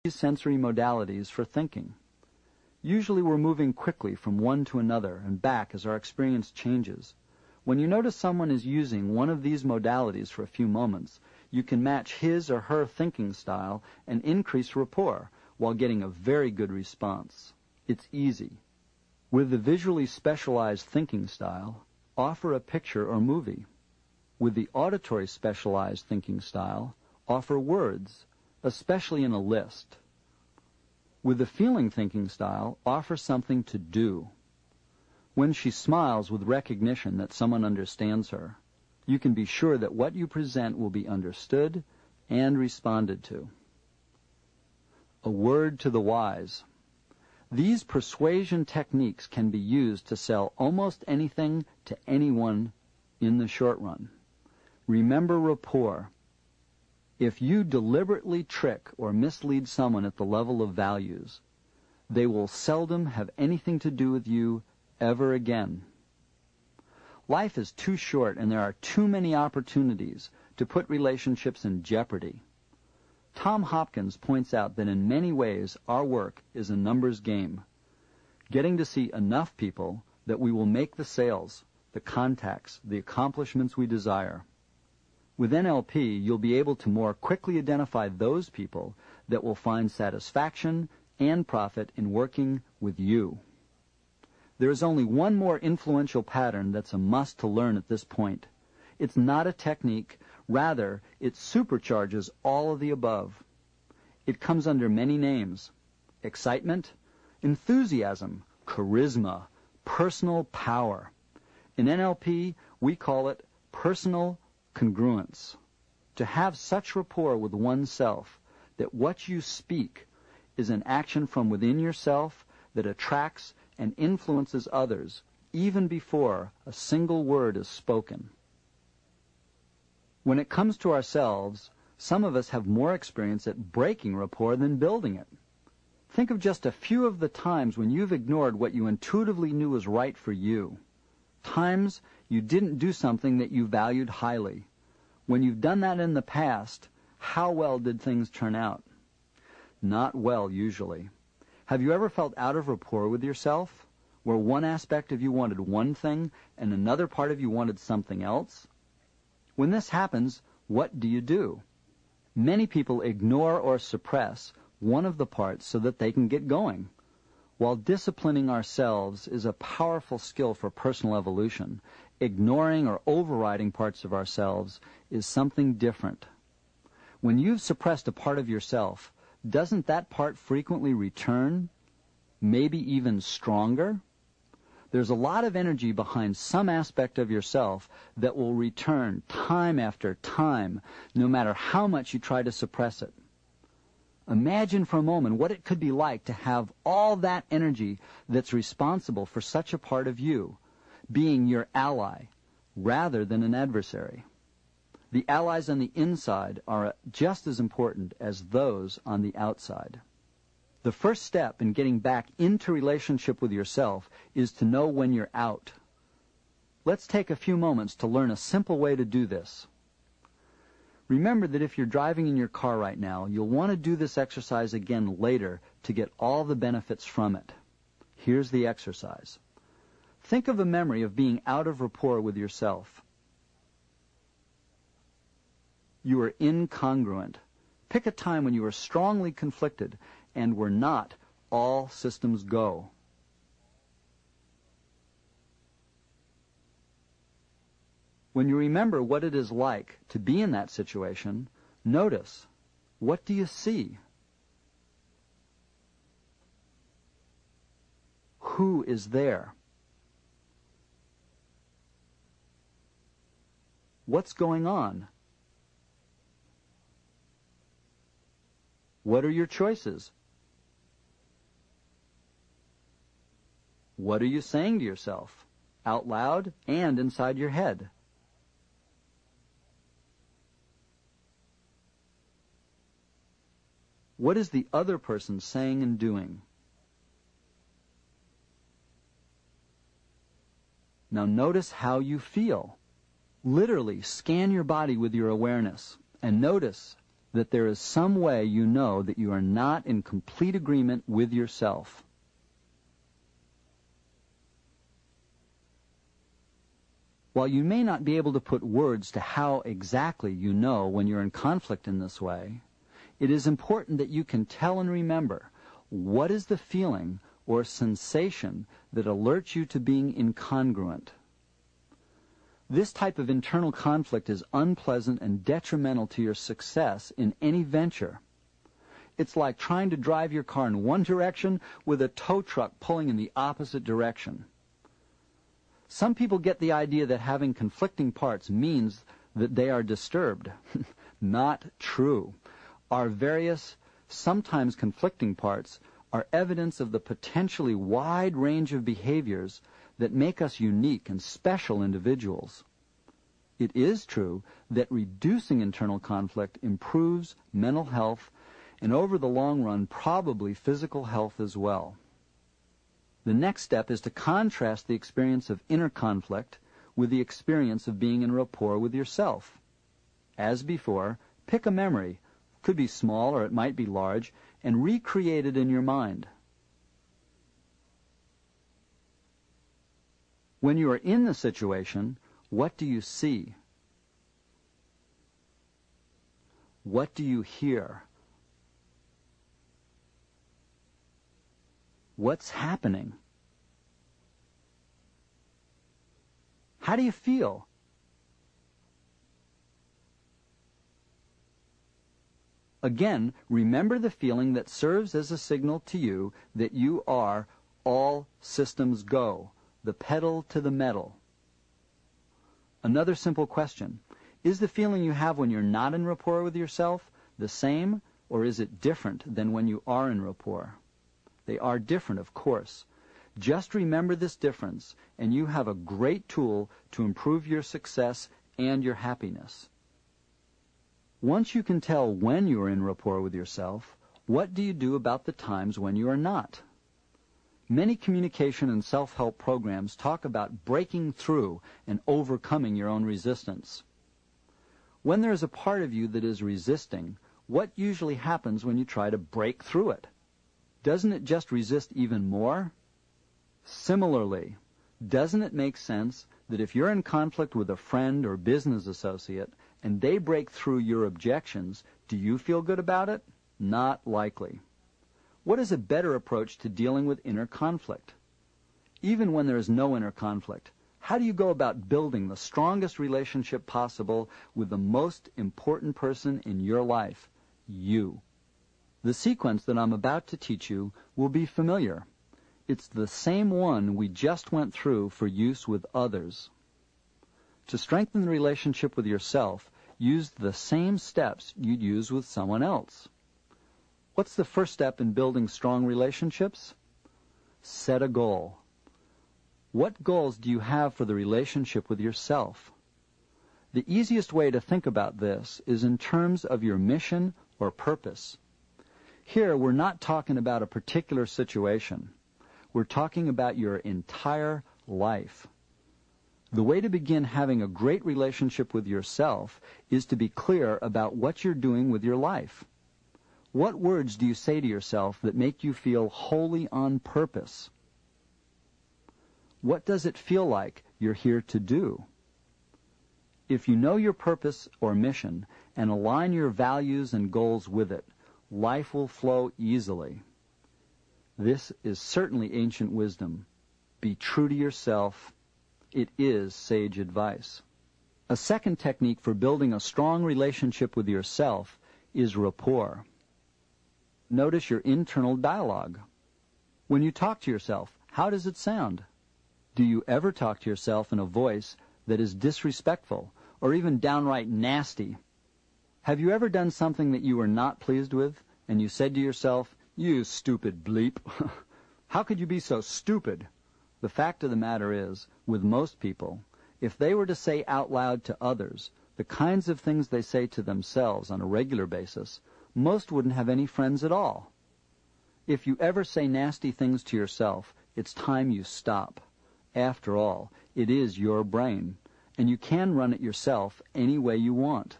these sensory modalities for thinking. Usually we're moving quickly from one to another and back as our experience changes. When you notice someone is using one of these modalities for a few moments, you can match his or her thinking style and increase rapport while getting a very good response. It's easy. With the visually specialized thinking style, offer a picture or movie. With the auditory specialized thinking style, offer words, especially in a list. With the feeling thinking style, offer something to do. When she smiles with recognition that someone understands her, you can be sure that what you present will be understood and responded to. A word to the wise. These persuasion techniques can be used to sell almost anything to anyone in the short run. Remember rapport. If you deliberately trick or mislead someone at the level of values, they will seldom have anything to do with you ever again. Life is too short and there are too many opportunities to put relationships in jeopardy. Tom Hopkins points out that in many ways our work is a numbers game, getting to see enough people that we will make the sales, the contacts, the accomplishments we desire. With NLP, you'll be able to more quickly identify those people that will find satisfaction and profit in working with you. There is only one more influential pattern that's a must to learn at this point. It's not a technique. Rather, it supercharges all of the above. It comes under many names: excitement, enthusiasm, charisma, personal power. In NLP, we call it personal congruence. To have such rapport with oneself that what you speak is an action from within yourself that attracts and influences others even before a single word is spoken. When it comes to ourselves, some of us have more experience at breaking rapport than building it. Think of just a few of the times when you've ignored what you intuitively knew was right for you. Times you didn't do something that you valued highly. When you've done that in the past, how well did things turn out? Not well, usually. Have you ever felt out of rapport with yourself, where one aspect of you wanted one thing and another part of you wanted something else? When this happens, what do? Many people ignore or suppress one of the parts so that they can get going. While disciplining ourselves is a powerful skill for personal evolution, ignoring or overriding parts of ourselves is something different. When you've suppressed a part of yourself, doesn't that part frequently return, maybe even stronger? There's a lot of energy behind some aspect of yourself that will return time after time, no matter how much you try to suppress it. Imagine for a moment what it could be like to have all that energy that's responsible for such a part of you being your ally rather than an adversary. The allies on the inside are just as important as those on the outside. The first step in getting back into relationship with yourself is to know when you're out. Let's take a few moments to learn a simple way to do this. Remember that if you're driving in your car right now, you'll want to do this exercise again later to get all the benefits from it. Here's the exercise. Think of a memory of being out of rapport with yourself. You were incongruent. Pick a time when you were strongly conflicted and were not all systems go. When you remember what it is like to be in that situation, notice, what do you see? Who is there? What's going on? What are your choices? What are you saying to yourself, out loud and inside your head? What is the other person saying and doing? Now notice how you feel. Literally scan your body with your awareness and notice that there is some way you know that you are not in complete agreement with yourself. While you may not be able to put words to how exactly you know when you're in conflict in this way, it is important that you can tell and remember what is the feeling or sensation that alerts you to being incongruent. This type of internal conflict is unpleasant and detrimental to your success in any venture. It's like trying to drive your car in one direction with a tow truck pulling in the opposite direction. Some people get the idea that having conflicting parts means that they are disturbed. Not true. Our various, sometimes conflicting parts are evidence of the potentially wide range of behaviors that make us unique and special individuals. It is true that reducing internal conflict improves mental health and over the long run probably physical health as well. The next step is to contrast the experience of inner conflict with the experience of being in rapport with yourself. As before, pick a memory, could be small or it might be large, and recreate it in your mind. When you are in the situation, what do you see? What do you hear? What's happening? How do you feel? Again, remember the feeling that serves as a signal to you that you are all systems go, the pedal to the metal. Another simple question. Is the feeling you have when you're not in rapport with yourself the same, or is it different than when you are in rapport? They are different, of course. Just remember this difference, and you have a great tool to improve your success and your happiness. Once you can tell when you are in rapport with yourself, what do you do about the times when you are not? Many communication and self-help programs talk about breaking through and overcoming your own resistance. When there is a part of you that is resisting, what usually happens when you try to break through it? Doesn't it just resist even more? Similarly, doesn't it make sense that if you're in conflict with a friend or business associate and they break through your objections, do you feel good about it? Not likely. What is a better approach to dealing with inner conflict? Even when there is no inner conflict, how do you go about building the strongest relationship possible with the most important person in your life, you? The sequence that I'm about to teach you will be familiar. It's the same one we just went through for use with others. To strengthen the relationship with yourself, use the same steps you'd use with someone else. What's the first step in building strong relationships? Set a goal. What goals do you have for the relationship with yourself? The easiest way to think about this is in terms of your mission or purpose. Here, we're not talking about a particular situation. We're talking about your entire life. The way to begin having a great relationship with yourself is to be clear about what you're doing with your life. What words do you say to yourself that make you feel wholly on purpose? What does it feel like you're here to do? If you know your purpose or mission and align your values and goals with it, life will flow easily. This is certainly ancient wisdom. Be true to yourself. It is sage advice. A second technique for building a strong relationship with yourself is rapport. Notice your internal dialogue. When you talk to yourself, how does it sound? Do you ever talk to yourself in a voice that is disrespectful or even downright nasty? Have you ever done something that you were not pleased with and you said to yourself, "You stupid bleep"? How could you be so stupid? The fact of the matter is, with most people, if they were to say out loud to others the kinds of things they say to themselves on a regular basis, most wouldn't have any friends at all. If you ever say nasty things to yourself, it's time you stop. After all, it is your brain, and you can run it yourself any way you want.